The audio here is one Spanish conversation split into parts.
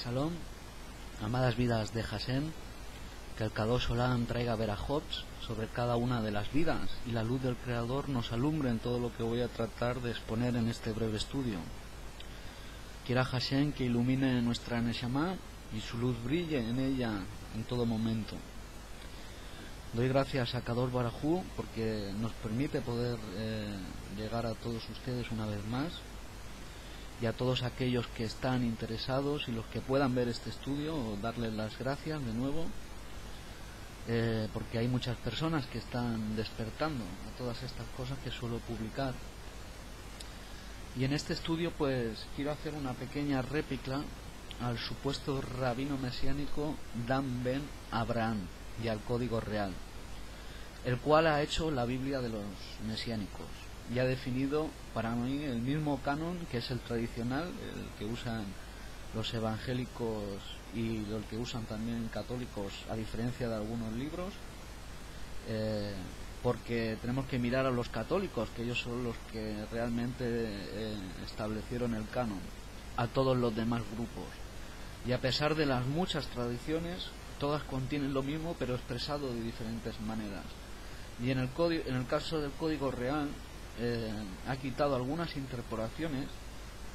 Shalom, amadas vidas de Hashem, que el Kadosh Olam traiga verajots sobre cada una de las vidas y la luz del Creador nos alumbre en todo lo que voy a tratar de exponer en este breve estudio. Quiera Hashem que ilumine nuestra Neshama y su luz brille en ella en todo momento. Doy gracias a Kadosh Baruj Hu porque nos permite poder llegar a todos ustedes una vez más, y a todos aquellos que están interesados y los que puedan ver este estudio, darles las gracias de nuevo, porque hay muchas personas que están despertando a todas estas cosas que suelo publicar. Y en este estudio pues quiero hacer una pequeña réplica al supuesto rabino mesiánico Dan Ben Abraham y al Código Real, el cual ha hecho la Biblia de los mesiánicos y ha definido para mí el mismo canon que es el tradicional, el que usan los evangélicos y el que usan también católicos, a diferencia de algunos libros, porque tenemos que mirar a los católicos, que ellos son los que realmente establecieron el canon, a todos los demás grupos. Y a pesar de las muchas tradiciones, todas contienen lo mismo pero expresado de diferentes maneras. Y en el caso del Código Real ha quitado algunas interpolaciones,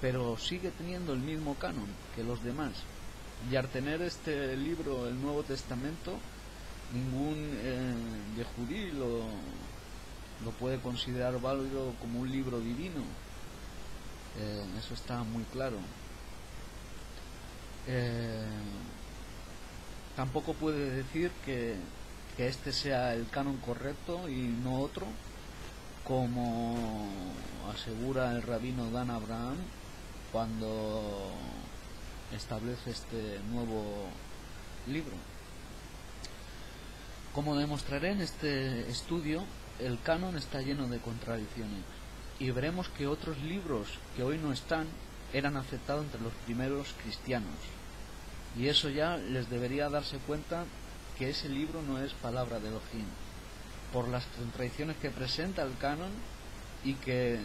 pero sigue teniendo el mismo canon que los demás. Y al tener este libro, el Nuevo Testamento, ningún yehudí lo puede considerar válido como un libro divino. Eso está muy claro. Tampoco puede decir que este sea el canon correcto y no otro, como asegura el rabino Dan Abraham cuando establece este nuevo libro. Como demostraré en este estudio, el canon está lleno de contradicciones y veremos que otros libros que hoy no están eran aceptados entre los primeros cristianos, y eso ya les debería darse cuenta que ese libro no es palabra de Elohim, por las contradicciones que presenta el canon y que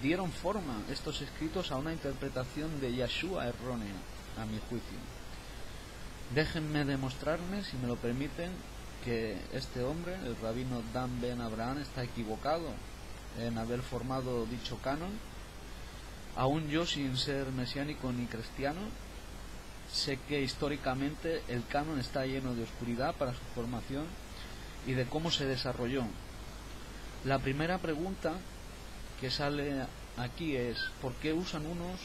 dieron forma estos escritos a una interpretación de Yeshua errónea, a mi juicio. Déjenme demostrarme, si me lo permiten, que este hombre, el rabino Dan Ben Abraham, está equivocado en haber formado dicho canon. Aún yo, sin ser mesiánico ni cristiano, sé que históricamente el canon está lleno de oscuridad para su formación y de cómo se desarrolló. La primera pregunta que sale aquí es ¿por qué usan unos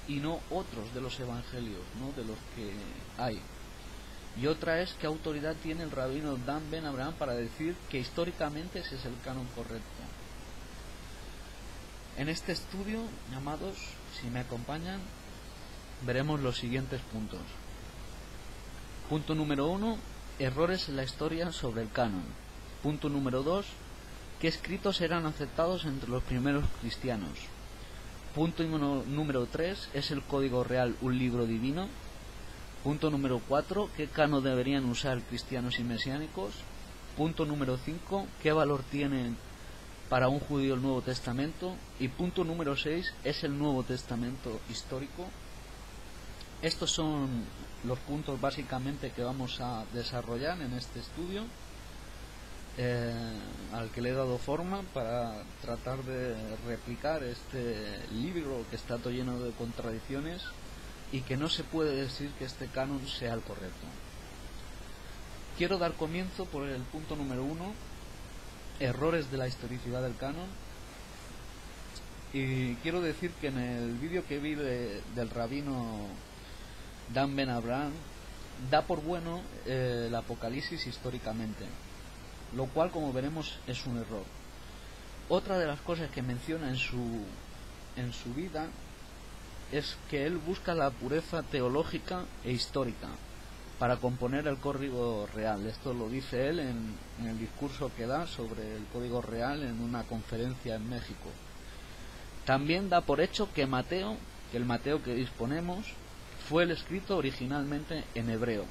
y no otros de los evangelios, ¿no?, de los que hay? Y otra es ¿qué autoridad tiene el rabino Dan Ben Abraham para decir que históricamente ese es el canon correcto? En este estudio, amados, si me acompañan, veremos los siguientes puntos. Punto número 1, errores en la historia sobre el canon. Punto número 2, ¿qué escritos eran aceptados entre los primeros cristianos? Punto número 3, ¿es el Código Real un libro divino? Punto número 4, ¿qué canon deberían usar cristianos y mesiánicos? Punto número 5, ¿qué valor tiene para un judío el Nuevo Testamento? Y punto número 6, ¿es el Nuevo Testamento histórico? Estos son los puntos básicamente que vamos a desarrollar en este estudio, al que le he dado forma para tratar de replicar este libro que está todo lleno de contradicciones y que no se puede decir que este canon sea el correcto. Quiero dar comienzo por el punto número 1, errores de la historicidad del canon, y quiero decir que en el vídeo que vi del rabino Dan Ben Abraham da por bueno el Apocalipsis históricamente, lo cual, como veremos, es un error. Otra de las cosas que menciona en su vida es que él busca la pureza teológica e histórica para componer el Código Real. Esto lo dice él en el discurso que da sobre el Código Real en una conferencia en México. También da por hecho que el Mateo que disponemos fue el escrito originalmente en hebreo,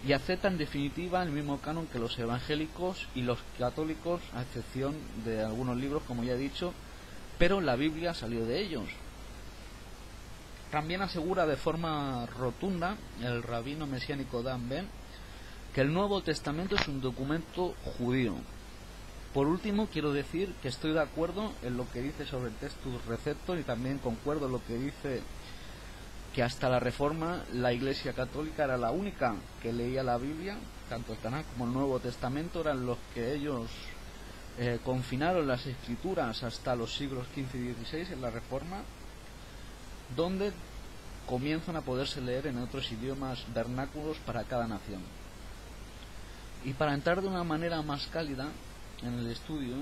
y acepta en definitiva el mismo canon que los evangélicos y los católicos, a excepción de algunos libros, como ya he dicho, pero la Biblia salió de ellos. También asegura de forma rotunda el rabino mesiánico Dan Ben que el Nuevo Testamento es un documento judío. Por último, quiero decir que estoy de acuerdo en lo que dice sobre el Textus Receptor, y también concuerdo en lo que dice que hasta la Reforma la Iglesia Católica era la única que leía la Biblia, tanto el Tanaj como el Nuevo Testamento eran los que ellos confinaron las escrituras hasta los siglos XV y XVI en la Reforma, donde comienzan a poderse leer en otros idiomas vernáculos para cada nación. Y para entrar de una manera más cálida en el estudio,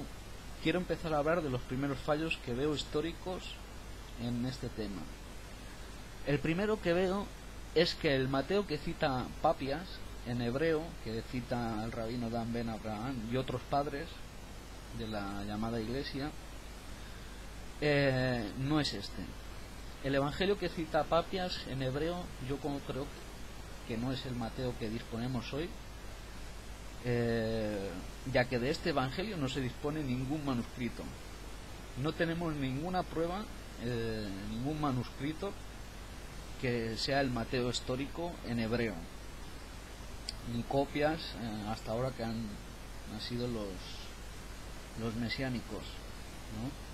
quiero empezar a hablar de los primeros fallos que veo históricos en este tema. El primero que veo es que el Mateo que cita Papias en hebreo, que cita el rabino Dan Ben Abraham y otros padres de la llamada Iglesia, no es este. El evangelio que cita Papias en hebreo, yo creo que no es el Mateo que disponemos hoy, ya que de este evangelio no se dispone ningún manuscrito. No tenemos ninguna prueba, ningún manuscrito que sea el Mateo histórico en hebreo, ni copias hasta ahora que han sido los mesiánicos, ¿no?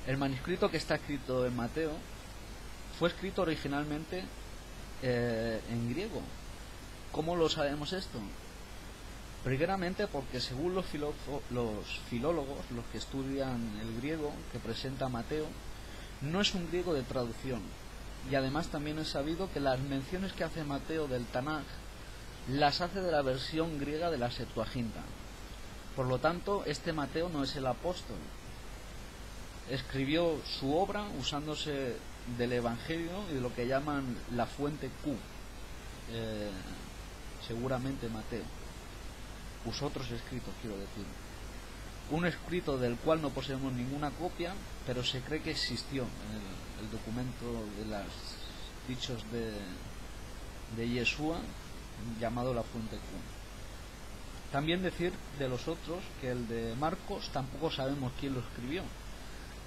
El manuscrito que está escrito en Mateo fue escrito originalmente en griego. ¿Cómo lo sabemos esto? Primeramente porque según los filólogos, los que estudian el griego que presenta Mateo, no es un griego de traducción. Y además también es sabido que las menciones que hace Mateo del Tanaj las hace de la versión griega de la Septuaginta. Por lo tanto, este Mateo no es el apóstol. Escribió su obra usándose del Evangelio y de lo que llaman la fuente Q. Seguramente Mateo usó otros escritos, quiero decir. Un escrito del cual no poseemos ninguna copia, pero se cree que existió en el documento de los dichos de Yeshua, llamado la fuente Q. También decir de los otros que el de Marcos tampoco sabemos quién lo escribió,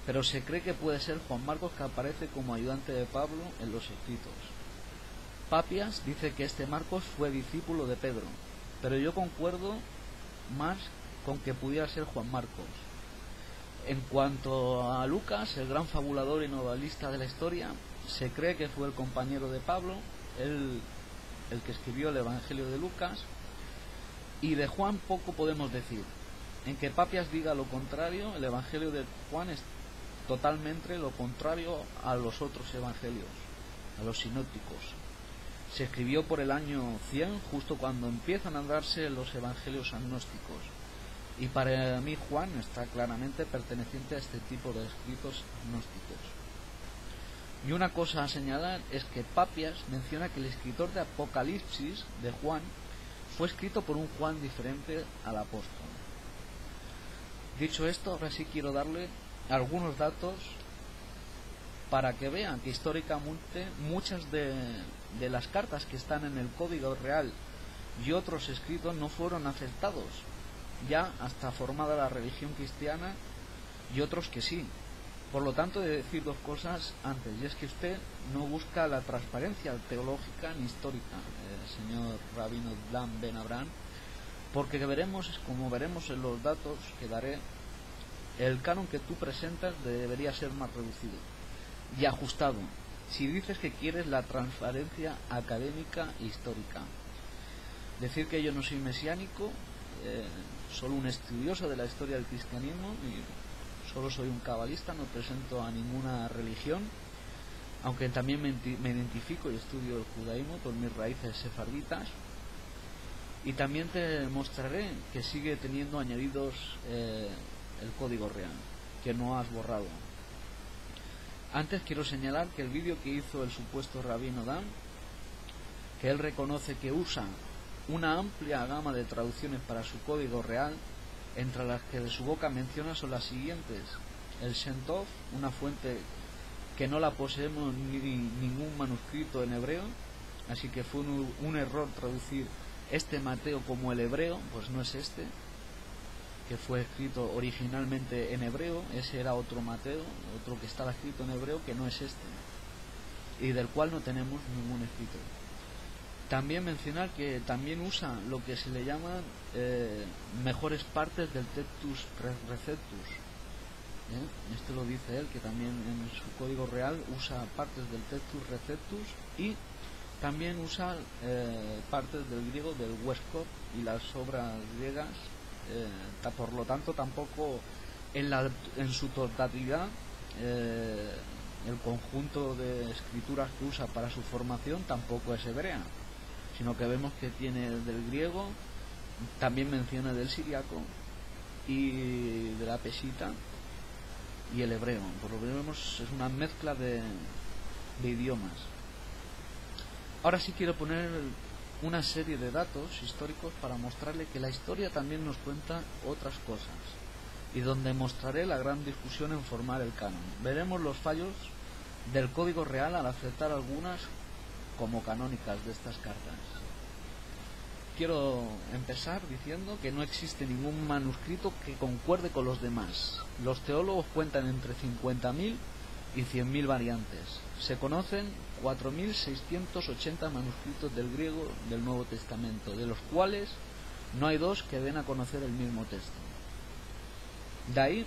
pero se cree que puede ser Juan Marcos, que aparece como ayudante de Pablo en los escritos. Papias dice que este Marcos fue discípulo de Pedro, pero yo concuerdo más con que pudiera ser Juan Marcos. En cuanto a Lucas, el gran fabulador y novelista de la historia, se cree que fue el compañero de Pablo, el que escribió el Evangelio de Lucas, y de Juan poco podemos decir. En que Papias diga lo contrario, el Evangelio de Juan es totalmente lo contrario a los otros evangelios, a los sinópticos. Se escribió por el año 100, justo cuando empiezan a darse los evangelios agnósticos, y para mí Juan está claramente perteneciente a este tipo de escritos agnósticos. Y una cosa a señalar es que Papias menciona que el escritor de Apocalipsis de Juan fue escrito por un Juan diferente al apóstol. Dicho esto, ahora sí quiero darle algunos datos para que vean que históricamente muchas de las cartas que están en el Código Real y otros escritos no fueron aceptados, ya hasta formada la religión cristiana, y otros que sí. Por lo tanto, he de decir dos cosas antes, y es que usted no busca la transparencia teológica ni histórica, señor rabino Dan Ben Abraham, porque veremos, como veremos en los datos que daré, el canon que tú presentas debería ser más reducido y ajustado, si dices que quieres la transparencia académica e histórica. Decir que yo no soy mesiánico, solo un estudioso de la historia del cristianismo, y solo soy un cabalista, no presento a ninguna religión, aunque también me identifico y estudio el judaísmo por mis raíces sefarditas, y también te mostraré que sigue teniendo añadidos el código real, que no has borrado. Antes quiero señalar que el vídeo que hizo el supuesto rabino Dan, que él reconoce que usa una amplia gama de traducciones para su código real, entre las que de su boca menciona son las siguientes: el Shem Tov, una fuente que no la poseemos ni ningún manuscrito en hebreo, así que fue un error traducir este Mateo como el hebreo, pues no es este, que fue escrito originalmente en hebreo. Ese era otro Mateo, otro que estaba escrito en hebreo, que no es este. y del cual no tenemos ningún escrito. También mencionar que también usa lo que se le llama mejores partes del Textus Receptus. Esto lo dice él, que también en su código real usa partes del Textus Receptus y también usa partes del griego del Westcott y las obras griegas. Por lo tanto, tampoco en su totalidad el conjunto de escrituras que usa para su formación tampoco es hebrea, sino que vemos que tiene del griego, también menciona del siriaco y de la pesita y el hebreo. Por lo que vemos es una mezcla de idiomas. Ahora sí quiero poner una serie de datos históricos para mostrarle que la historia también nos cuenta otras cosas, y donde mostraré la gran discusión en formar el canon. Veremos los fallos del código real al aceptar algunas como canónicas de estas cartas. Quiero empezar diciendo que no existe ningún manuscrito que concuerde con los demás. Los teólogos cuentan entre 50.000 y 100.000 variantes. Se conocen 4.680 manuscritos del griego del Nuevo Testamento, de los cuales no hay dos que den a conocer el mismo texto. De ahí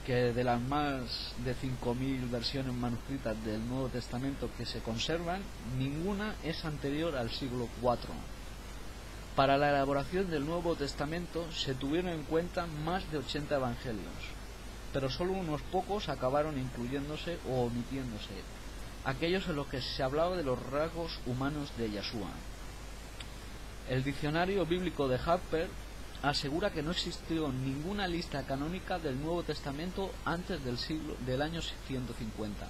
que de las más de 5.000 versiones manuscritas del Nuevo Testamento que se conservan, ninguna es anterior al siglo IV. Para la elaboración del Nuevo Testamento se tuvieron en cuenta más de 80 evangelios, pero solo unos pocos acabaron incluyéndose o omitiéndose, aquellos en los que se hablaba de los rasgos humanos de Yeshua. El diccionario bíblico de Harper asegura que no existió ninguna lista canónica del Nuevo Testamento antes del año 150.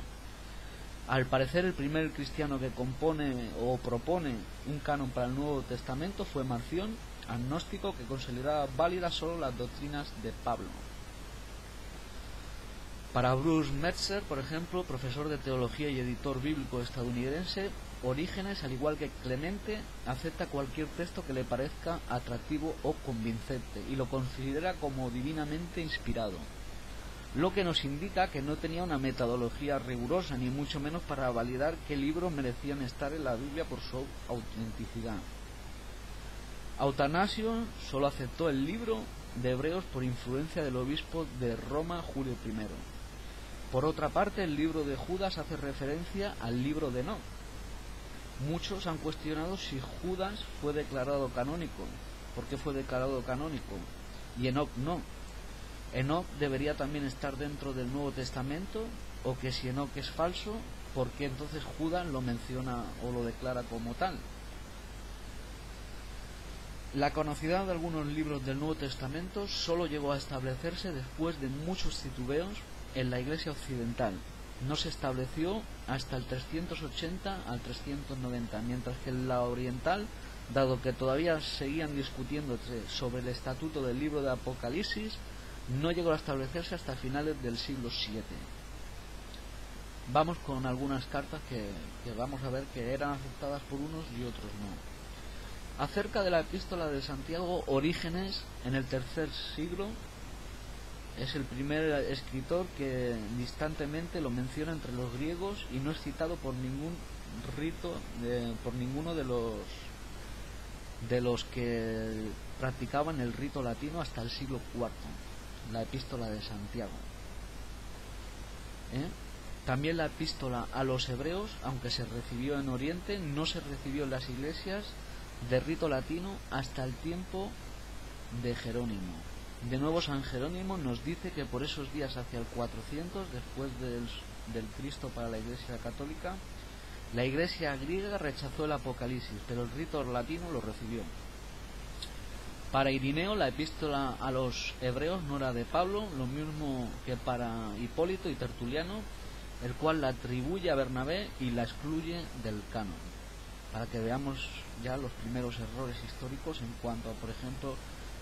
Al parecer, el primer cristiano que compone o propone un canon para el Nuevo Testamento fue Marción, agnóstico, que consideraba válidas solo las doctrinas de Pablo. Para Bruce Metzer, por ejemplo, profesor de teología y editor bíblico estadounidense, Orígenes, al igual que Clemente, acepta cualquier texto que le parezca atractivo o convincente y lo considera como divinamente inspirado, lo que nos indica que no tenía una metodología rigurosa, ni mucho menos para validar qué libros merecían estar en la Biblia por su autenticidad. Atanasio solo aceptó el libro de Hebreos por influencia del obispo de Roma, Julio I. Por otra parte, el libro de Judas hace referencia al libro de Enoc. Muchos han cuestionado si Judas fue declarado canónico. ¿Por qué fue declarado canónico? Y Enoc no. Enoc debería también estar dentro del Nuevo Testamento, o que si Enoc es falso, ¿por qué entonces Judas lo menciona o lo declara como tal? La conocida de algunos libros del Nuevo Testamento solo llegó a establecerse después de muchos titubeos en la Iglesia occidental. No se estableció hasta el 380 al 390, mientras que en la oriental, dado que todavía seguían discutiendo sobre el estatuto del libro de Apocalipsis, no llegó a establecerse hasta finales del siglo VII. Vamos con algunas cartas que vamos a ver que eran aceptadas por unos y otros no. Acerca de la epístola de Santiago, Orígenes, en el tercer siglo, es el primer escritor que distantemente lo menciona entre los griegos y no es citado por ningún rito, por ninguno de los que practicaban el rito latino hasta el siglo IV, la epístola de Santiago. También la epístola a los hebreos, aunque se recibió en Oriente, no se recibió en las iglesias de rito latino hasta el tiempo de Jerónimo. De nuevo, San Jerónimo nos dice que por esos días, hacia el 400 después del Cristo para la Iglesia católica, la Iglesia griega rechazó el Apocalipsis, pero el rito latino lo recibió. Para Irineo, la epístola a los hebreos no era de Pablo, lo mismo que para Hipólito y Tertuliano, el cual la atribuye a Bernabé y la excluye del canon, para que veamos ya los primeros errores históricos en cuanto a, por ejemplo,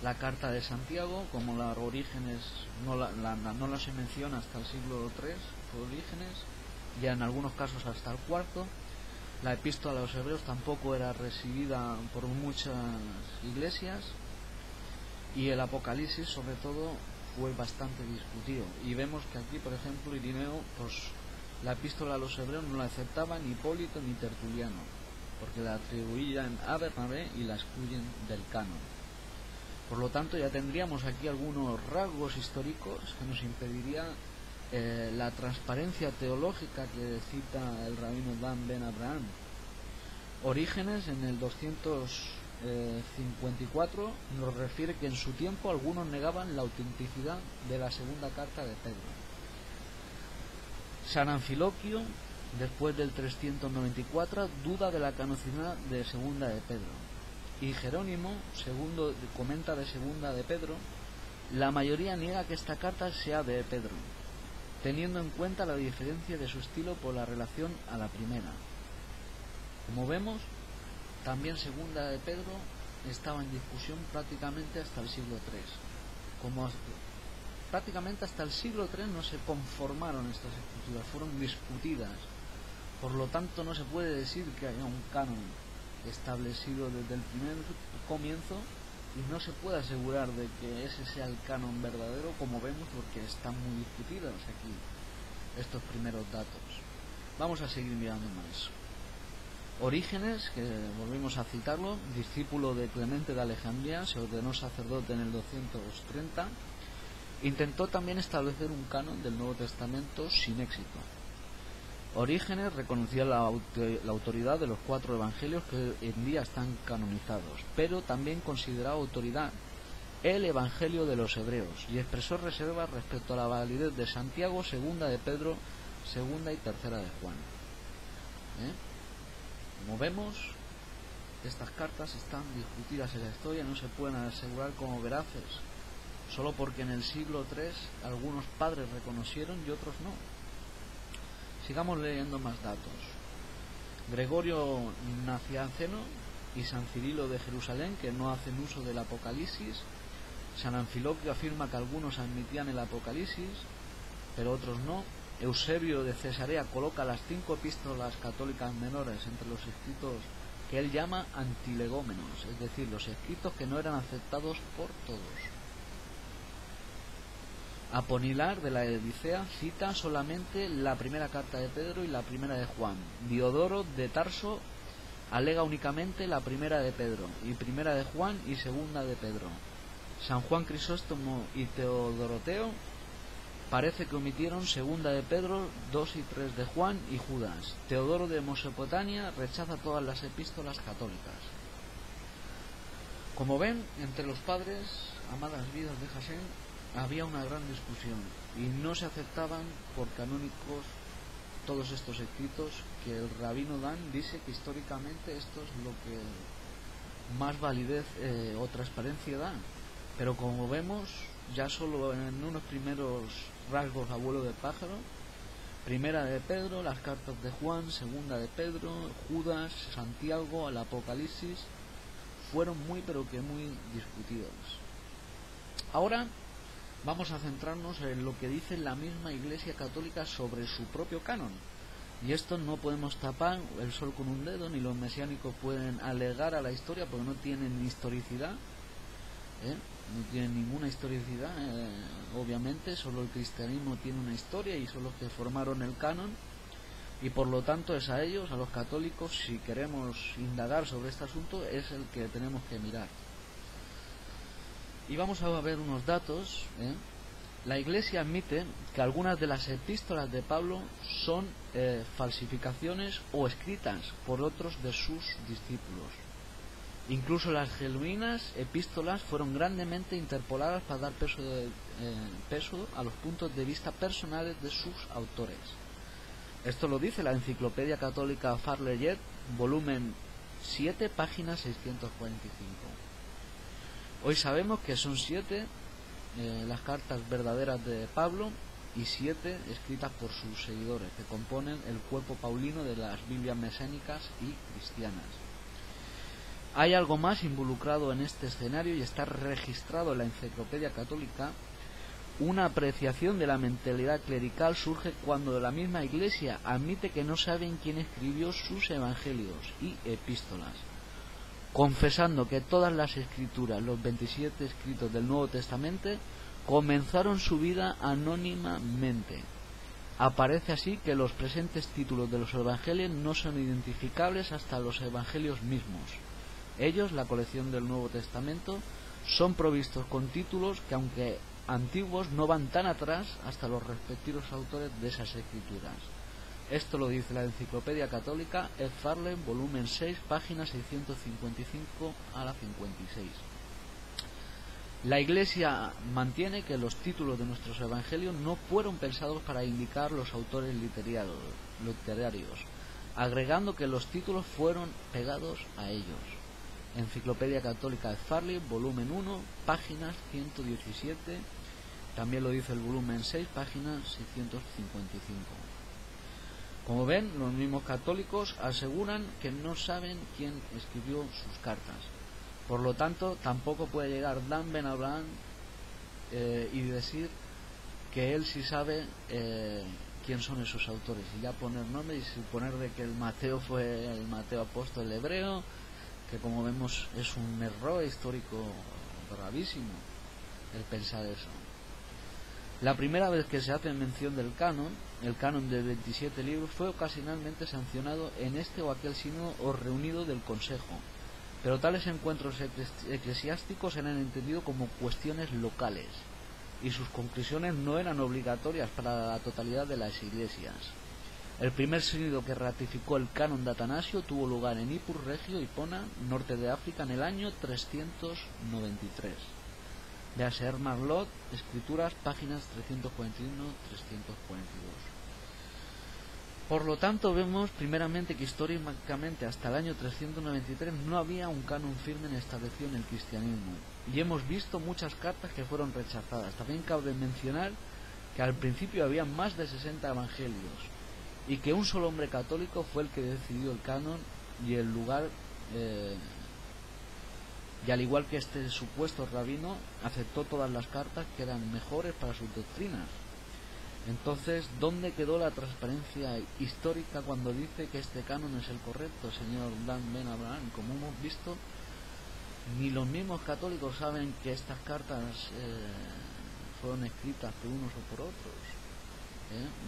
la carta de Santiago, como la Orígenes no la se menciona hasta el siglo III por Orígenes, ya en algunos casos hasta el IV. La epístola a los hebreos tampoco era recibida por muchas iglesias, y el Apocalipsis sobre todo fue bastante discutido, y vemos que aquí, por ejemplo, Irineo pues la epístola a los hebreos no la aceptaban ni Hipólito ni Tertuliano, porque la atribuían a Bernabé y la excluyen del canon. Por lo tanto, ya tendríamos aquí algunos rasgos históricos que nos impediría la transparencia teológica que cita el rabino Dan Ben Abraham. Orígenes, en el 254, nos refiere que en su tiempo algunos negaban la autenticidad de la segunda carta de Pedro. San Anfiloquio, después del 394, duda de la canonicidad de segunda de Pedro. Y Jerónimo, segundo, comenta de segunda de Pedro, la mayoría niega que esta carta sea de Pedro, teniendo en cuenta la diferencia de su estilo por la relación a la primera. Como vemos, también segunda de Pedro estaba en discusión prácticamente hasta el siglo III. Prácticamente hasta el siglo III no se conformaron estas escrituras, fueron discutidas. Por lo tanto, no se puede decir que haya un canon establecido desde el primer comienzo y no se puede asegurar de que ese sea el canon verdadero, como vemos, porque están muy discutidos aquí estos primeros datos. Vamos a seguir mirando más. Orígenes, que volvimos a citarlo, discípulo de Clemente de Alejandría, se ordenó sacerdote en el 230, intentó también establecer un canon del Nuevo Testamento sin éxito. Orígenes reconocía la autoridad de los 4 evangelios que hoy en día están canonizados, pero también consideraba autoridad el evangelio de los hebreos y expresó reservas respecto a la validez de Santiago, segunda de Pedro, segunda y tercera de Juan. Como vemos, estas cartas están discutidas en la historia, no se pueden asegurar como veraces, solo porque en el siglo III algunos padres reconocieron y otros no. Sigamos leyendo más datos. Gregorio Nacianceno y San Cirilo de Jerusalén, que no hacen uso del Apocalipsis. San Anfiloquio afirma que algunos admitían el Apocalipsis, pero otros no. Eusebio de Cesarea coloca las 5 epístolas católicas menores entre los escritos que él llama antilegómenos, es decir, los escritos que no eran aceptados por todos. Aponilar de la Odisea cita solamente la primera carta de Pedro y la primera de Juan. Diodoro de Tarso alega únicamente la primera de Pedro y primera de Juan y segunda de Pedro. San Juan Crisóstomo y Teodoroteo parece que omitieron segunda de Pedro, 2 y 3 de Juan y Judas. Teodoro de Mesopotamia rechaza todas las epístolas católicas. Como ven, entre los padres, amadas vidas de Jasén, había una gran discusión y no se aceptaban por canónicos todos estos escritos que el rabino Dan dice que históricamente esto es lo que más validez o transparencia da. Pero como vemos, ya solo en unos primeros rasgos a vuelo de pájaro, primera de Pedro, las cartas de Juan, segunda de Pedro, Judas, Santiago, el Apocalipsis, fueron muy pero que muy discutidos. Ahora vamos a centrarnos en lo que dice la misma Iglesia Católica sobre su propio canon. Y esto no podemos tapar el sol con un dedo, ni los mesiánicos pueden alegar a la historia porque no tienen historicidad. No tienen ninguna historicidad, obviamente, solo el cristianismo tiene una historia y son los que formaron el canon, y por lo tanto es a ellos, a los católicos, si queremos indagar sobre este asunto, es el que tenemos que mirar. Y vamos a ver unos datos. La Iglesia admite que algunas de las epístolas de Pablo son falsificaciones o escritas por otros de sus discípulos. Incluso las genuinas epístolas fueron grandemente interpoladas para dar peso a los puntos de vista personales de sus autores. Esto lo dice la Enciclopedia Católica Farleyet, volumen 7, página 645. Hoy sabemos que son 7 las cartas verdaderas de Pablo y 7 escritas por sus seguidores, que componen el cuerpo paulino de las Biblias mesénicas y cristianas. Hay algo más involucrado en este escenario y está registrado en la Enciclopedia Católica. Una apreciación de la mentalidad clerical surge cuando la misma Iglesia admite que no saben quién escribió sus evangelios y epístolas, confesando que todas las escrituras, los 27 escritos del Nuevo Testamento, comenzaron su vida anónimamente. Aparece así que los presentes títulos de los evangelios no son identificables hasta los evangelios mismos. Ellos, la colección del Nuevo Testamento, son provistos con títulos que, aunque antiguos, no van tan atrás hasta los respectivos autores de esas escrituras. Esto lo dice la Enciclopedia Católica, Ed Farley, volumen 6, páginas 655 a la 56. La Iglesia mantiene que los títulos de nuestros evangelios no fueron pensados para indicar los autores literarios, agregando que los títulos fueron pegados a ellos. Enciclopedia Católica Ed Farley, volumen 1, páginas 117, también lo dice el volumen 6, páginas 655. Como ven, los mismos católicos aseguran que no saben quién escribió sus cartas. Por lo tanto, tampoco puede llegar Dan Ben Abraham y decir que él sí sabe quién son esos autores, y ya poner nombres y suponer de que el Mateo fue el Mateo apóstol hebreo, que como vemos es un error histórico gravísimo el pensar eso. La primera vez que se hace mención del canon, el canon de 27 libros, fue ocasionalmente sancionado en este o aquel sínodo o reunido del Consejo, pero tales encuentros eclesiásticos eran entendidos como cuestiones locales y sus conclusiones no eran obligatorias para la totalidad de las iglesias. El primer sínodo que ratificó el canon de Atanasio tuvo lugar en Ippur Regio, Hipona, norte de África, en el año 393. Véase Hermann Lot, Escrituras, páginas 341-342. Por lo tanto, vemos primeramente que históricamente hasta el año 393 no había un canon firme establecido en el cristianismo, y hemos visto muchas cartas que fueron rechazadas. También cabe mencionar que al principio había más de 60 evangelios, y que un solo hombre católico fue el que decidió el canon y el lugar, y al igual que este supuesto rabino, aceptó todas las cartas que eran mejores para sus doctrinas. Entonces, ¿dónde quedó la transparencia histórica cuando dice que este canon es el correcto, señor Dan Ben Abraham? Como hemos visto, ni los mismos católicos saben que estas cartas fueron escritas por unos o por otros.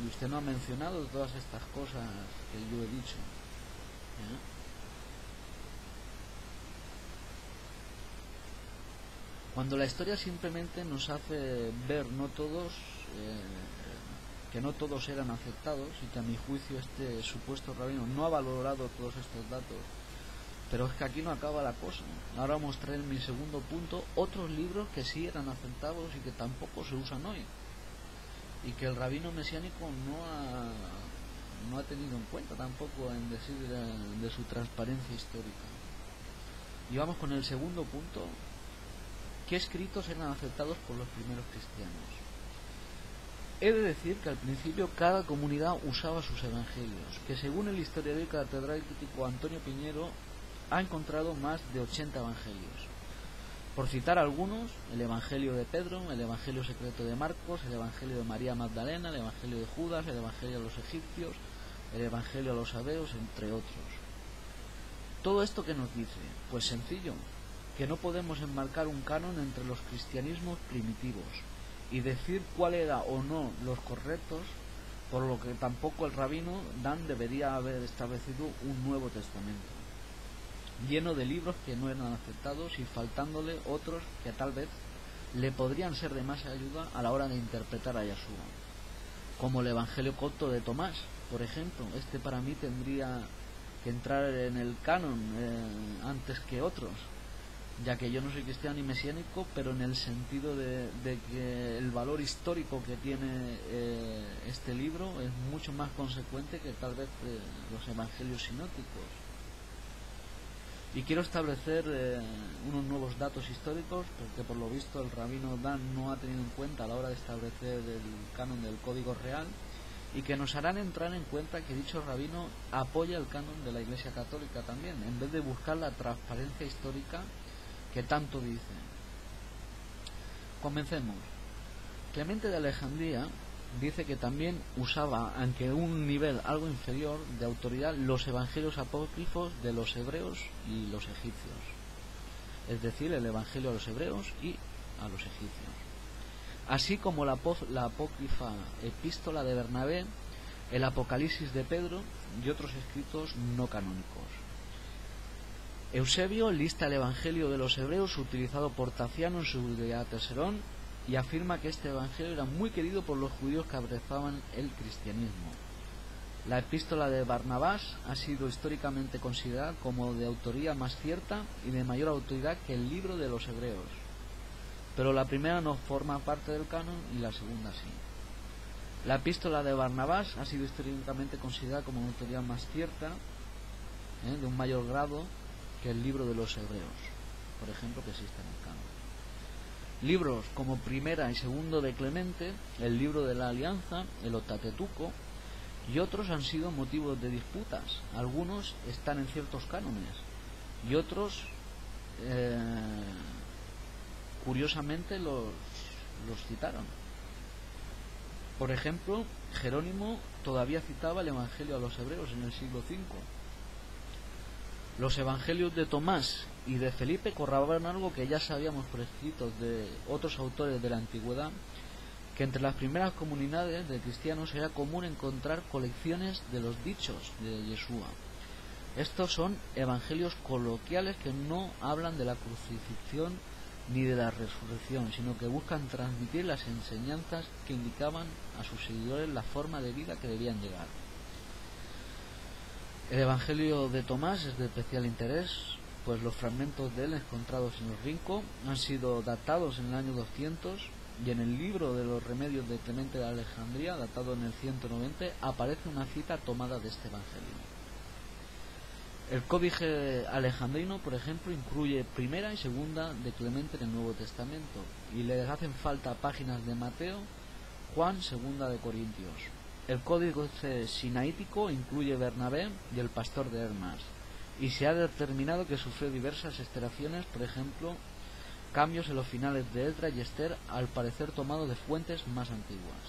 Y usted no ha mencionado todas estas cosas que yo he dicho. Cuando la historia simplemente nos hace ver que no todos eran aceptados, y que a mi juicio este supuesto rabino no ha valorado todos estos datos, pero es que aquí no acaba la cosa. Ahora mostraré en mi segundo punto otros libros que sí eran aceptados y que tampoco se usan hoy, y que el rabino mesiánico no ha tenido en cuenta tampoco en decir de su transparencia histórica. Y vamos con el segundo punto. ¿Qué escritos eran aceptados por los primeros cristianos? He de decir que al principio cada comunidad usaba sus evangelios, que según el historiador y catedrático Antonio Piñero ha encontrado más de 80 evangelios. Por citar algunos, el Evangelio de Pedro, el Evangelio secreto de Marcos, el Evangelio de María Magdalena, el Evangelio de Judas, el Evangelio a los egipcios, el Evangelio a los sabeos, entre otros. ¿Todo esto qué nos dice? Pues sencillo, que no podemos enmarcar un canon entre los cristianismos primitivos y decir cuál era o no los correctos, por lo que tampoco el rabino Dan debería haber establecido un Nuevo Testamento, lleno de libros que no eran aceptados y faltándole otros que tal vez le podrían ser de más ayuda a la hora de interpretar a Yahshua, como el Evangelio copto de Tomás, por ejemplo. Este para mí tendría que entrar en el canon antes que otros, ya que yo no soy cristiano ni mesiánico, pero en el sentido de que el valor histórico que tiene este libro es mucho más consecuente que tal vez los evangelios sinópticos. Y quiero establecer unos nuevos datos históricos, porque por lo visto el rabino Dan no ha tenido en cuenta a la hora de establecer el canon del Código Real, y que nos harán entrar en cuenta que dicho rabino apoya el canon de la Iglesia Católica también, en vez de buscar la transparencia histórica que tanto dice. Comencemos. Clemente de Alejandría dice que también usaba, aunque un nivel algo inferior de autoridad, los evangelios apócrifos de los hebreos y los egipcios, es decir, el evangelio a los hebreos y a los egipcios, así como la apócrifa epístola de Bernabé, el Apocalipsis de Pedro y otros escritos no canónicos. Eusebio lista el Evangelio de los Hebreos utilizado por Taciano en su De Teserón y afirma que este Evangelio era muy querido por los judíos que abrazaban el cristianismo. La epístola de Barnabás ha sido históricamente considerada como de autoría más cierta y de mayor autoridad que el libro de los Hebreos, pero la primera no forma parte del canon y la segunda sí. La epístola de Barnabás ha sido históricamente considerada como una autoría más cierta, de un mayor grado que el libro de los Hebreos, por ejemplo, que existe en el canon. Libros como Primera y Segundo de Clemente, el libro de la Alianza, el Otatetuco y otros han sido motivos de disputas. Algunos están en ciertos cánones y otros curiosamente los citaron. Por ejemplo, Jerónimo todavía citaba el Evangelio a los Hebreos en el siglo V. Los Evangelios de Tomás y de Felipe corroboran algo que ya sabíamos por escritos de otros autores de la antigüedad, que entre las primeras comunidades de cristianos era común encontrar colecciones de los dichos de Yeshua. Estos son evangelios coloquiales que no hablan de la crucifixión ni de la resurrección, sino que buscan transmitir las enseñanzas que indicaban a sus seguidores la forma de vida que debían llegar. El Evangelio de Tomás es de especial interés, pues los fragmentos de él encontrados en el Rinco han sido datados en el año 200 y en el libro de los Remedios de Clemente de Alejandría, datado en el 190, aparece una cita tomada de este Evangelio. El Códice Alejandrino, por ejemplo, incluye Primera y Segunda de Clemente en el Nuevo Testamento y le hacen falta páginas de Mateo, Juan, Segunda de Corintios. El Códice Sinaítico incluye Bernabé y el Pastor de Hermas, y se ha determinado que sufrió diversas alteraciones, por ejemplo, cambios en los finales de Esdras y Esther, al parecer tomados de fuentes más antiguas.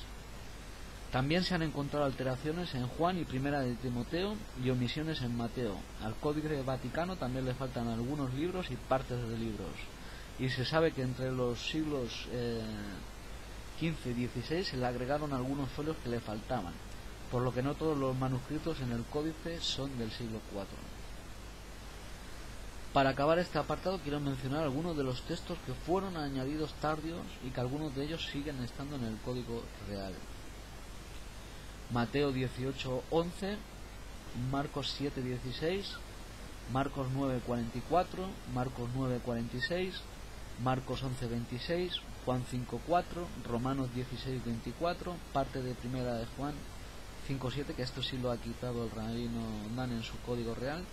También se han encontrado alteraciones en Juan y Primera de Timoteo y omisiones en Mateo. Al Códice Vaticano también le faltan algunos libros y partes de libros, y se sabe que entre los siglos XV y XVI se le agregaron algunos folios que le faltaban, por lo que no todos los manuscritos en el códice son del siglo IV. Para acabar este apartado quiero mencionar algunos de los textos que fueron añadidos tardíos y que algunos de ellos siguen estando en el Código Real. Mateo 18:11, Marcos 7:16, Marcos 9:44, Marcos 9:46, Marcos 11:26, Juan 5:4, Romanos 16:24, parte de Primera de Juan 5:7, que esto sí lo ha quitado el rabino Dan en su Código Real,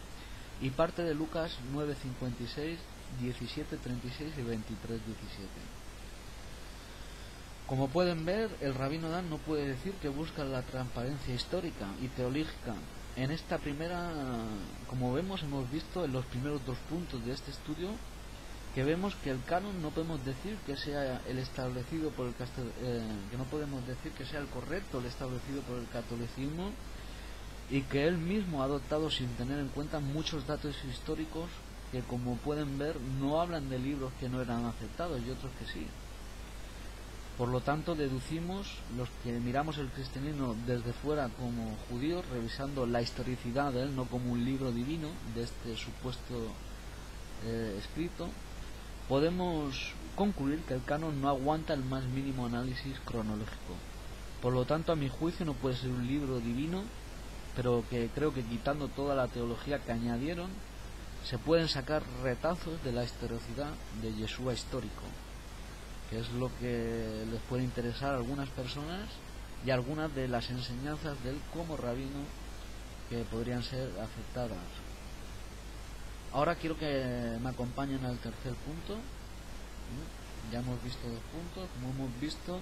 y parte de Lucas 9:56, 17:36 y 23:17. Como pueden ver, el rabino Dan no puede decir que busca la transparencia histórica y teológica. En esta primera, como vemos, hemos visto en los primeros dos puntos de este estudio que vemos que el canon no podemos decir que sea el establecido por el que no podemos decir que sea el correcto, el establecido por el catolicismo, y que él mismo ha adoptado sin tener en cuenta muchos datos históricos que, como pueden ver, no hablan de libros que no eran aceptados y otros que sí. Por lo tanto, deducimos, los que miramos el cristianismo desde fuera como judíos, revisando la historicidad de él, no como un libro divino de este supuesto escrito, podemos concluir que el canon no aguanta el más mínimo análisis cronológico. Por lo tanto, a mi juicio, no puede ser un libro divino, pero que creo que quitando toda la teología que añadieron, se pueden sacar retazos de la historicidad de Yeshua histórico, que es lo que les puede interesar a algunas personas y algunas de las enseñanzas de él como rabino que podrían ser aceptadas. Ahora quiero que me acompañen al tercer punto. Ya hemos visto dos puntos. Como hemos visto,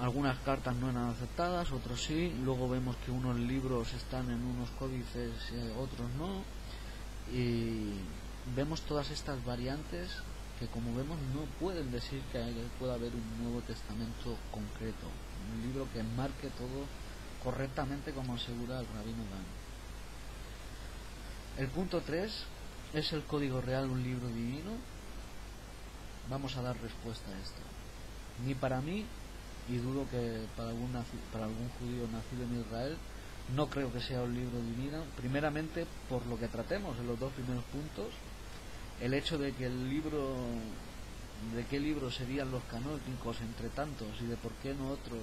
algunas cartas no eran aceptadas, otros sí. Luego vemos que unos libros están en unos códices, otros no, y vemos todas estas variantes que, como vemos, no pueden decir que pueda haber un Nuevo Testamento concreto, un libro que marque todo correctamente como asegura el rabino Dan. El punto 3, ¿es el Código Real un libro divino? Vamos a dar respuesta a esto. Ni para mí y dudo que para algún judío nacido en Israel no creo que sea un libro divino, primeramente por lo que tratemos en los dos primeros puntos, el hecho de que de qué libros serían los canónicos entre tantos y de por qué no otros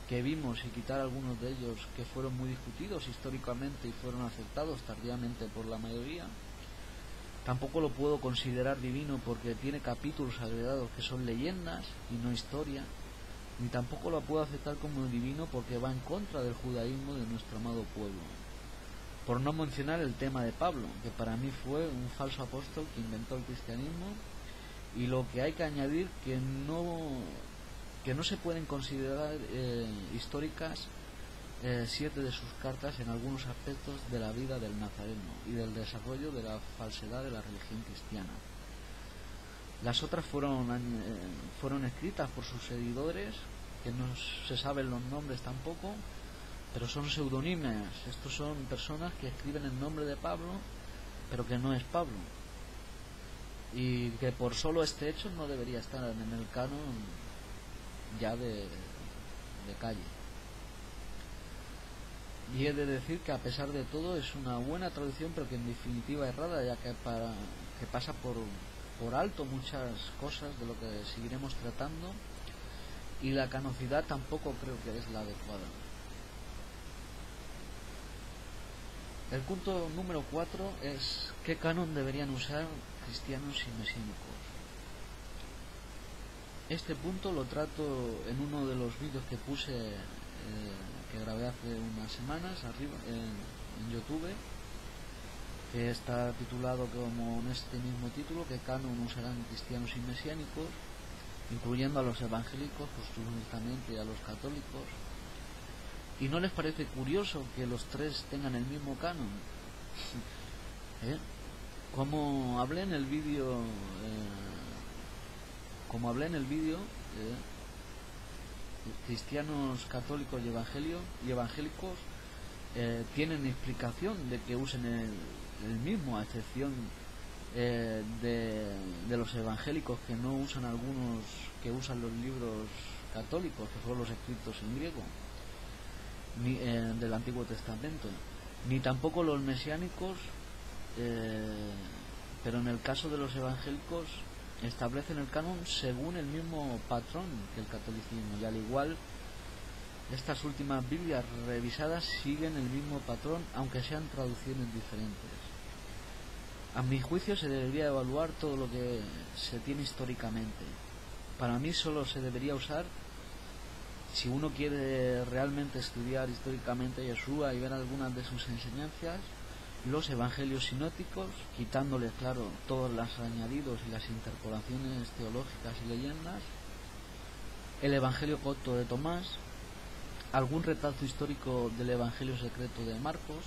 que vimos, y quitar algunos de ellos que fueron muy discutidos históricamente y fueron aceptados tardíamente por la mayoría. Tampoco lo puedo considerar divino porque tiene capítulos agregados que son leyendas y no historia, ni tampoco lo puedo aceptar como divino porque va en contra del judaísmo de nuestro amado pueblo. Por no mencionar el tema de Pablo, que para mí fue un falso apóstol que inventó el cristianismo, y lo que hay que añadir que no se pueden considerar históricas 7 de sus cartas en algunos aspectos de la vida del nazareno y del desarrollo de la falsedad de la religión cristiana. Las otras fueron escritas por sus seguidores, que no se saben los nombres tampoco, pero son pseudónimas. Estos son personas que escriben el nombre de Pablo, pero que no es Pablo, y que por solo este hecho no debería estar en el canon ya de calle. Y he de decir que a pesar de todo es una buena traducción, pero que en definitiva es errada, ya que pasa por alto muchas cosas de lo que seguiremos tratando, y la canocidad tampoco creo que es la adecuada. El punto número 4 es ¿qué canon deberían usar cristianos y mesiánicos? Este punto lo trato en uno de los vídeos que puse, que grabé hace unas semanas arriba en YouTube, que está titulado como en este mismo título: ¿qué canon usarán cristianos y mesiánicos? Incluyendo a los evangélicos, justamente, y a los católicos. ¿Y no les parece curioso que los tres tengan el mismo canon? Como hablé en el vídeo, cristianos, católicos y evangélicos tienen explicación de que usen el mismo, a excepción de los evangélicos, que no usan algunos que usan los libros católicos, que son los escritos en griego del Antiguo Testamento, ni tampoco los mesiánicos, pero en el caso de los evangélicos establecen el canon según el mismo patrón que el catolicismo, y al igual estas últimas Biblias revisadas siguen el mismo patrón, aunque sean traducciones diferentes. A mi juicio se debería evaluar todo lo que se tiene históricamente. Para mí solo se debería usar, si uno quiere realmente estudiar históricamente a Yeshua y ver algunas de sus enseñanzas, los evangelios sinópticos, quitándoles, claro, todos los añadidos y las interpolaciones teológicas y leyendas, el evangelio copto de Tomás, algún retrato histórico del evangelio secreto de Marcos,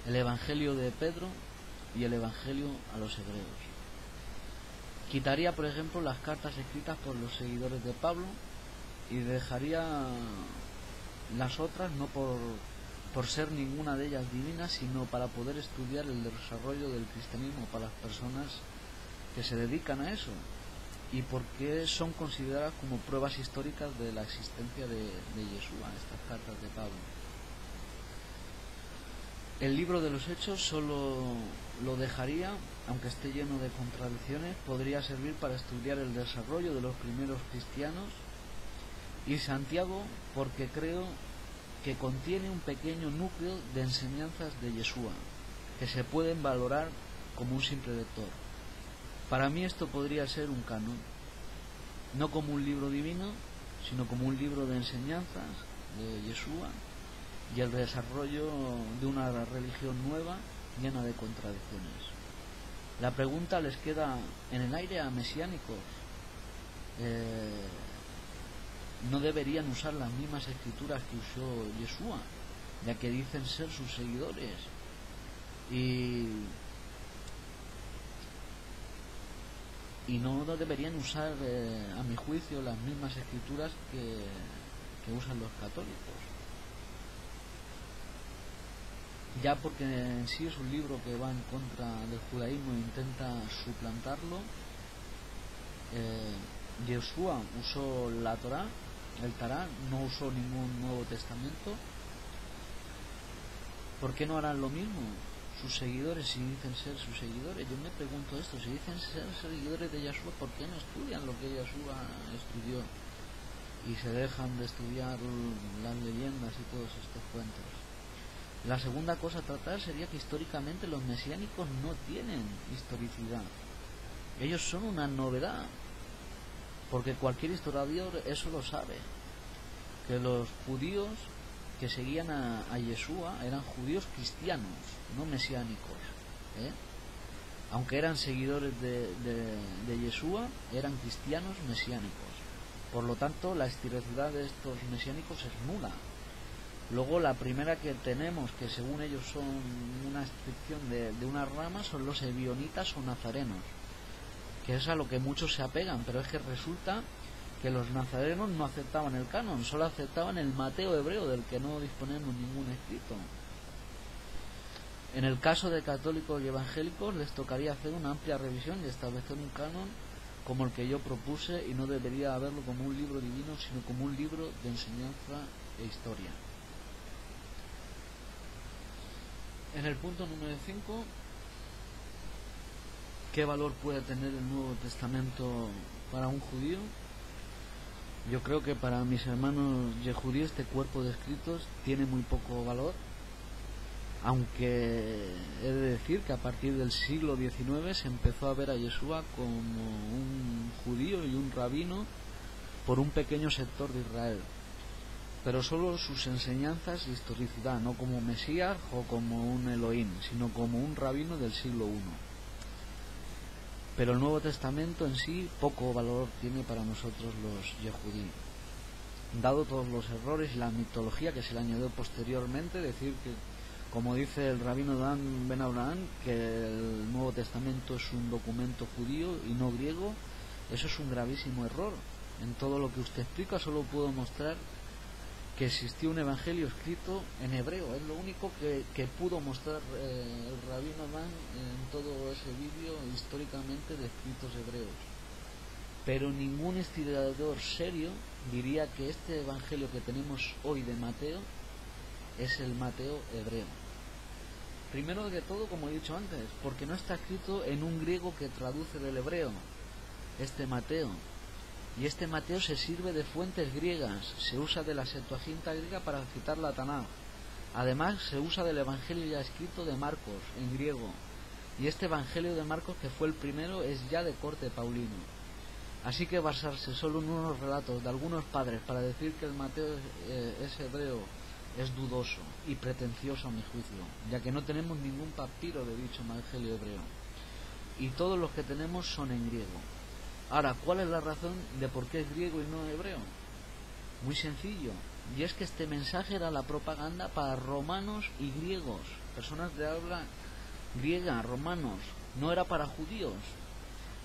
el evangelio de Pedro y el evangelio a los hebreos. Quitaría, por ejemplo, las cartas escritas por los seguidores de Pablo y dejaría las otras, no por ser ninguna de ellas divina, sino para poder estudiar el desarrollo del cristianismo para las personas que se dedican a eso, y porque son consideradas como pruebas históricas de la existencia de Yeshua, estas cartas de Pablo. El libro de los Hechos solo lo dejaría, aunque esté lleno de contradicciones, podría servir para estudiar el desarrollo de los primeros cristianos, y Santiago, porque creo que contiene un pequeño núcleo de enseñanzas de Yeshua que se pueden valorar como un simple lector. Para mí esto podría ser un canon, no como un libro divino, sino como un libro de enseñanzas de Yeshua y el desarrollo de una religión nueva llena de contradicciones. La pregunta les queda en el aire a mesiánicos. No deberían usar las mismas escrituras que usó Yeshua, ya que dicen ser sus seguidores, y no deberían usar, a mi juicio, las mismas escrituras que usan los católicos, ya porque en sí es un libro que va en contra del judaísmo e intenta suplantarlo. Yeshua usó la Torá, el Tarán, no usó ningún Nuevo Testamento. ¿Por qué no harán lo mismo sus seguidores si dicen ser sus seguidores? Yo me pregunto esto, si dicen ser seguidores de Yeshua, ¿por qué no estudian lo que Yeshua estudió? Y se dejan de estudiar las leyendas y todos estos cuentos. La segunda cosa a tratar sería que históricamente los mesiánicos no tienen historicidad. Ellos son una novedad, porque cualquier historiador eso lo sabe, que los judíos que seguían a Yeshua eran judíos cristianos, no mesiánicos, aunque eran seguidores de Yeshua, eran cristianos mesiánicos. Por lo tanto, la historicidad de estos mesiánicos es nula. Luego, la primera que tenemos, que según ellos son una excepción de una rama, son los ebionitas o nazarenos, que es a lo que muchos se apegan, pero es que resulta que los nazarenos no aceptaban el canon, solo aceptaban el Mateo hebreo, del que no disponemos ningún escrito. En el caso de católicos y evangélicos les tocaría hacer una amplia revisión y establecer un canon como el que yo propuse, y no debería verlo como un libro divino, sino como un libro de enseñanza e historia. En el punto número 5, ¿qué valor puede tener el Nuevo Testamento para un judío? Yo creo que para mis hermanos yehudí este cuerpo de escritos tiene muy poco valor, aunque he de decir que a partir del siglo XIX se empezó a ver a Yeshua como un judío y un rabino por un pequeño sector de Israel, pero solo sus enseñanzas y historicidad, no como Mesías o como un Elohim, sino como un rabino del siglo I. Pero el Nuevo Testamento en sí poco valor tiene para nosotros los yehudí, dado todos los errores y la mitología que se le añadió posteriormente. Decir que, como dice el rabino Dan Ben Abraham, que el Nuevo Testamento es un documento judío y no griego, eso es un gravísimo error. En todo lo que usted explica solo puedo mostrar que existió un evangelio escrito en hebreo. Es lo único que pudo mostrar el rabino Dan en todo ese vídeo históricamente de escritos hebreos. Pero ningún historiador serio diría que este evangelio que tenemos hoy de Mateo es el Mateo hebreo. Primero de todo, como he dicho antes, porque no está escrito en un griego que traduce del hebreo este Mateo. Y este Mateo se sirve de fuentes griegas, se usa de la Septuaginta griega para citar la Tanaj. Además, se usa del Evangelio ya escrito de Marcos, en griego. Y este Evangelio de Marcos, que fue el primero, es ya de corte paulino. Así que basarse solo en unos relatos de algunos padres para decir que el Mateo es hebreo es dudoso y pretencioso a mi juicio, ya que no tenemos ningún papiro de dicho Evangelio hebreo. Y todos los que tenemos son en griego. Ahora, ¿cuál es la razón de por qué es griego y no hebreo? Muy sencillo, y es que este mensaje era la propaganda para romanos y griegos, personas de habla griega, romanos, no era para judíos.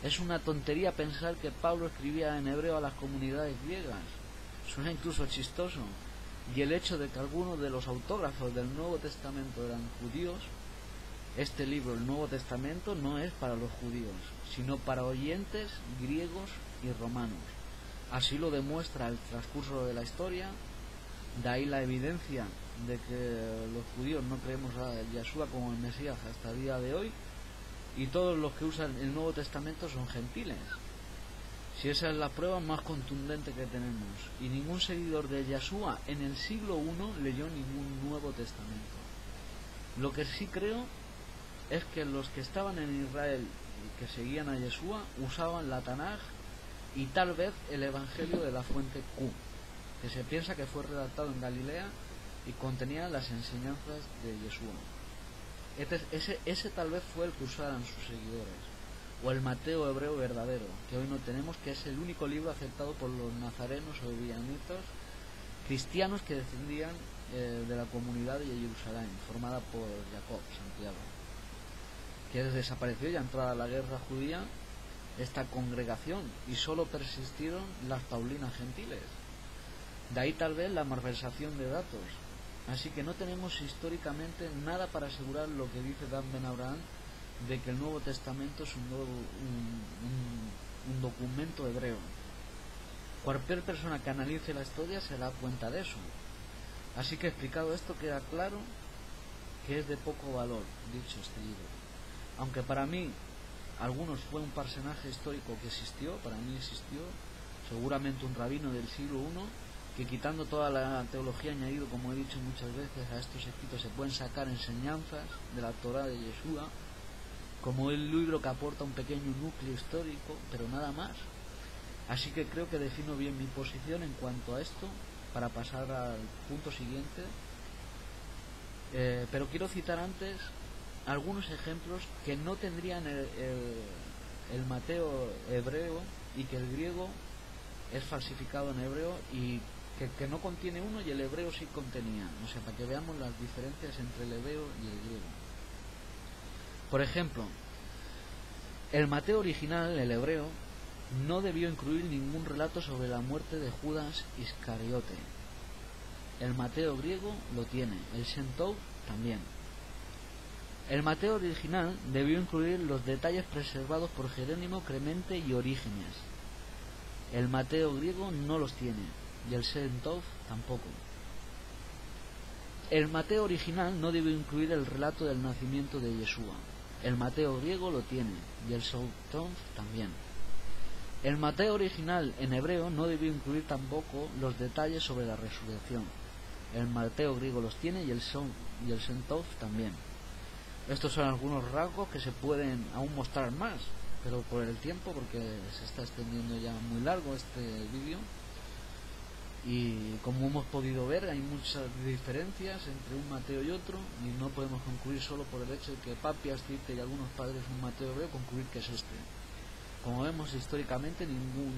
Es una tontería pensar que Pablo escribía en hebreo a las comunidades griegas, suena incluso chistoso, y el hecho de que algunos de los autógrafos del Nuevo Testamento eran judíos. Este libro, el Nuevo Testamento, no es para los judíos, sino para oyentes griegos y romanos. Así lo demuestra el transcurso de la historia. De ahí la evidencia de que los judíos no creemos a Yeshua como el Mesías hasta el día de hoy, y todos los que usan el Nuevo Testamento son gentiles. Si esa es la prueba más contundente que tenemos, y ningún seguidor de Yeshua en el siglo I leyó ningún Nuevo Testamento. Lo que sí creo es que los que estaban en Israel y que seguían a Yeshua usaban la Tanaj y tal vez el Evangelio de la fuente Q, que se piensa que fue redactado en Galilea y contenía las enseñanzas de Yeshua. Ese tal vez fue el que usaran sus seguidores, o el Mateo hebreo verdadero, que hoy no tenemos, que es el único libro aceptado por los nazarenos o ebionitas cristianos que descendían de la comunidad de Jerusalén, formada por Jacob, Santiago, que desapareció ya entrada la guerra judía esta congregación, y solo persistieron las paulinas gentiles. De ahí tal vez la malversación de datos. Así que no tenemos históricamente nada para asegurar lo que dice Dan Ben Abraham, de que el Nuevo Testamento es un documento hebreo. Cualquier persona que analice la historia se da cuenta de eso. Así que explicado esto queda claro que es de poco valor dicho este libro. Aunque para mí algunos fue un personaje histórico que existió, para mí existió, seguramente un rabino del siglo I, que quitando toda la teología añadido, como he dicho muchas veces, a estos escritos se pueden sacar enseñanzas de la Torá de Yeshua, como el libro que aporta un pequeño núcleo histórico, pero nada más. Así que creo que defino bien mi posición en cuanto a esto, para pasar al punto siguiente. Pero quiero citar antes algunos ejemplos que no tendrían el Mateo hebreo, y que el griego es falsificado en hebreo, y que no contiene uno y el hebreo sí contenía. O sea, para que veamos las diferencias entre el hebreo y el griego. Por ejemplo, el Mateo original, el hebreo, no debió incluir ningún relato sobre la muerte de Judas Iscariote. El Mateo griego lo tiene, el Shem Tov también. El Mateo original debió incluir los detalles preservados por Jerónimo, Clemente y Orígenes. El Mateo griego no los tiene, y el Shem Tov tampoco. El Mateo original no debió incluir el relato del nacimiento de Yeshua. El Mateo griego lo tiene, y el Shem Tov también. El Mateo original en hebreo no debió incluir tampoco los detalles sobre la resurrección. El Mateo griego los tiene y el Shem Tov también. Estos son algunos rasgos que se pueden aún mostrar más, pero por el tiempo, porque se está extendiendo ya muy largo este vídeo, y como hemos podido ver hay muchas diferencias entre un Mateo y otro, y no podemos concluir solo por el hecho de que Papi, Ascite y algunos padres un Mateo hebreo, concluir que es este. Como vemos, históricamente ningún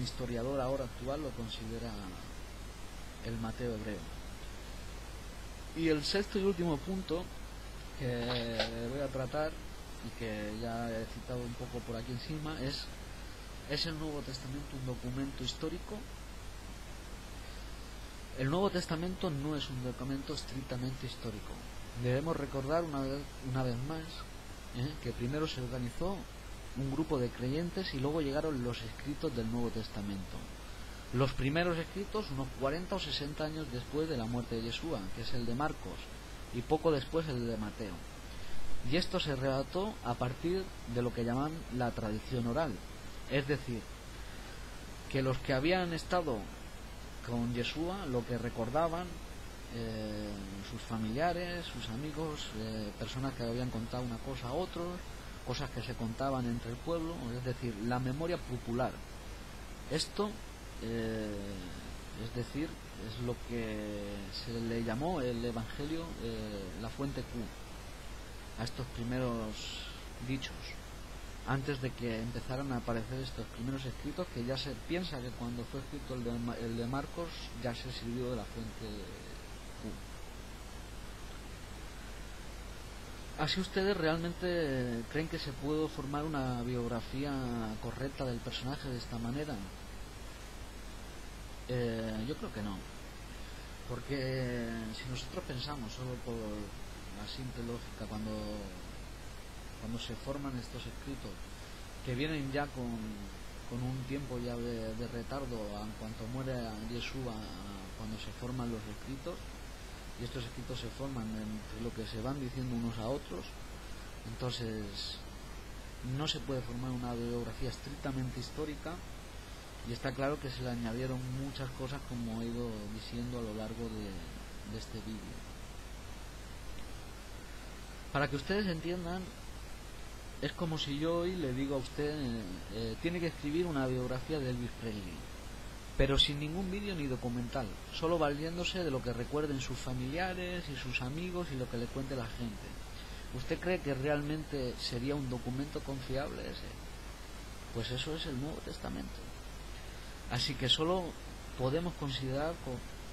historiador ahora actual lo considera el Mateo hebreo. Y el sexto y último punto que voy a tratar, y que ya he citado un poco por aquí encima, es el Nuevo Testamento un documento histórico. El Nuevo Testamento no es un documento estrictamente histórico. Debemos recordar una vez más que primero se organizó un grupo de creyentes y luego llegaron los escritos del Nuevo Testamento. Los primeros escritos unos 40 o 60 años después de la muerte de Yeshua, que es el de Marcos, y poco después el de Mateo. Y esto se relató a partir de lo que llaman la tradición oral, es decir, que los que habían estado con Yeshua lo que recordaban, sus familiares, sus amigos, personas que habían contado una cosa a otros, cosas que se contaban entre el pueblo, es decir, la memoria popular. Esto es decir, es lo que se le llamó el Evangelio, la fuente Q, a estos primeros dichos, antes de que empezaran a aparecer estos primeros escritos, que ya se piensa que cuando fue escrito el de Marcos ya se sirvió de la fuente Q. ¿Así ustedes realmente creen que se puede formar una biografía correcta del personaje de esta manera? Yo creo que no, porque si nosotros pensamos solo por la simple lógica, cuando se forman estos escritos, que vienen ya con un tiempo ya de retardo en cuanto muere Yeshua, cuando se forman los escritos, y estos escritos se forman entre lo que se van diciendo unos a otros, entonces no se puede formar una biografía estrictamente histórica. Y está claro que se le añadieron muchas cosas, como he ido diciendo a lo largo de este vídeo. Para que ustedes entiendan, es como si yo hoy le digo a usted, tiene que escribir una biografía de Elvis Presley, pero sin ningún vídeo ni documental, solo valiéndose de lo que recuerden sus familiares y sus amigos y lo que le cuente la gente. ¿Usted cree que realmente sería un documento confiable ese? Pues eso es el Nuevo Testamento. Así que solo podemos considerar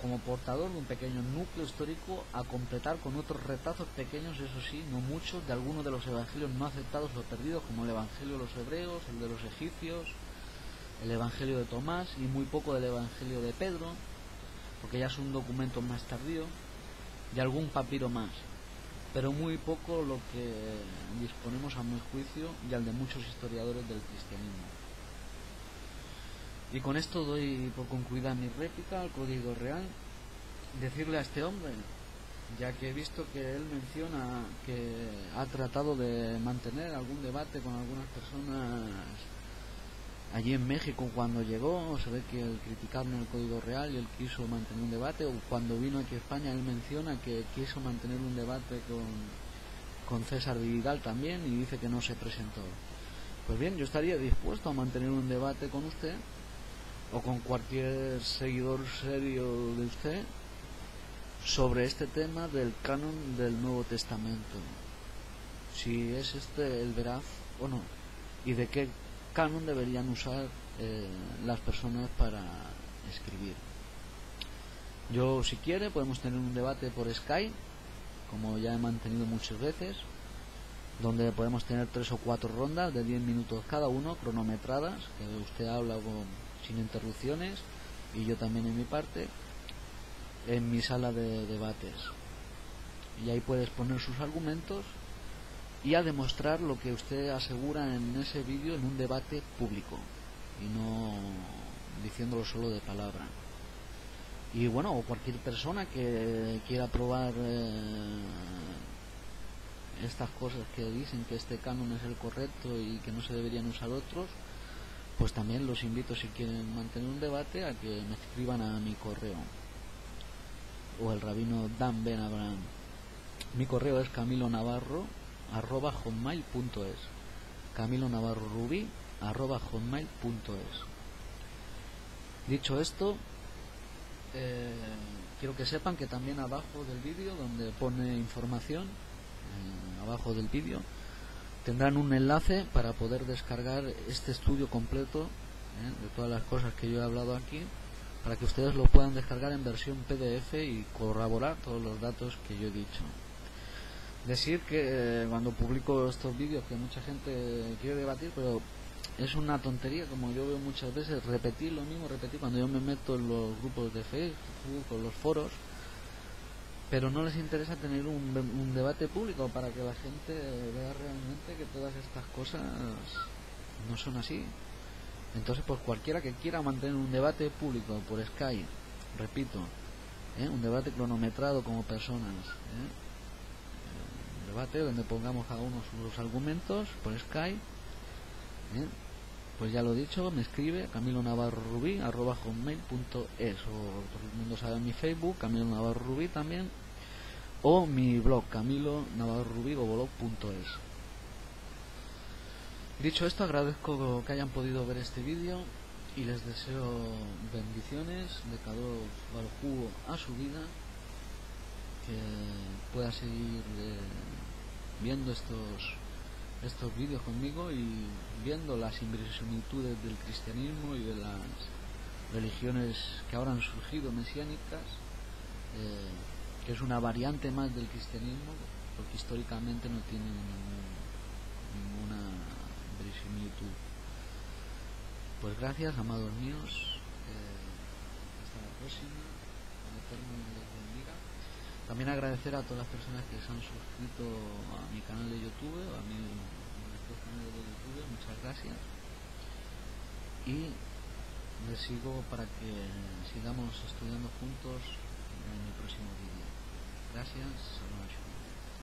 como portador de un pequeño núcleo histórico, a completar con otros retazos pequeños, eso sí, no muchos, de algunos de los evangelios no aceptados o perdidos, como el Evangelio de los hebreos, el de los egipcios, el Evangelio de Tomás, y muy poco del Evangelio de Pedro, porque ya es un documento más tardío, y algún papiro más, pero muy poco lo que disponemos a mi juicio y al de muchos historiadores del cristianismo. Y con esto doy por concluida mi réplica al Código Real. Decirle a este hombre, ya que he visto que él menciona que ha tratado de mantener algún debate con algunas personas allí en México cuando llegó, se ve que el criticaron el Código Real y él quiso mantener un debate, o cuando vino aquí a España él menciona que quiso mantener un debate con César Vidal también y dice que no se presentó. Pues bien, yo estaría dispuesto a mantener un debate con usted o con cualquier seguidor serio de usted sobre este tema del canon del Nuevo Testamento, si es este el veraz o no, y de qué canon deberían usar las personas para escribir. Yo, si quiere, podemos tener un debate por Skype, como ya he mantenido muchas veces, donde podemos tener 3 o 4 rondas de 10 minutos cada uno, cronometradas, que usted habla sin interrupciones y yo también en mi parte, en mi sala de debates, y ahí puede exponer sus argumentos y a demostrar lo que usted asegura en ese vídeo en un debate público y no diciéndolo solo de palabra. Y bueno, o cualquier persona que quiera probar estas cosas que dicen que este canon es el correcto y que no se deberían usar otros, pues también los invito, si quieren mantener un debate, a que me escriban a mi correo, o el rabino Dan Ben Abraham. Mi correo es camilonavarro@hotmail.es, camilonavarrorubí@hotmail.es. Dicho esto, quiero que sepan que también abajo del vídeo, donde pone información, abajo del vídeo tendrán un enlace para poder descargar este estudio completo de todas las cosas que yo he hablado aquí, para que ustedes lo puedan descargar en versión PDF y corroborar todos los datos que yo he dicho. Decir que cuando publico estos vídeos, que mucha gente quiere debatir, pero es una tontería, como yo veo muchas veces, repetir lo mismo, cuando yo me meto en los grupos de Facebook o los foros, pero no les interesa tener un debate público para que la gente vea realmente que todas estas cosas no son así. Entonces, pues cualquiera que quiera mantener un debate público por Skype, repito, un debate cronometrado como personas, un debate donde pongamos cada uno sus argumentos por Skype, pues ya lo he dicho, me escribe camilonavarrorubí@hotmail.es, o todo el mundo sabe mi Facebook, Camilo Navarro Rubí también, o mi blog, camilonavarrorubí.blog.es. Dicho esto, agradezco que hayan podido ver este vídeo y les deseo bendiciones de Kadosh Baruj Hu a su vida, que pueda seguir viendo estos vídeos conmigo y viendo las similitudes del cristianismo y de las religiones que ahora han surgido mesiánicas, que es una variante más del cristianismo, porque históricamente no tienen ninguna similitud. Pues gracias, amados míos, hasta la próxima, el Eterno les bendiga. También agradecer a todas las personas que se han suscrito a mi canal de YouTube, a mi canal de YouTube, muchas gracias, y les sigo para que sigamos estudiando juntos en mi próximo vídeo. Gracias.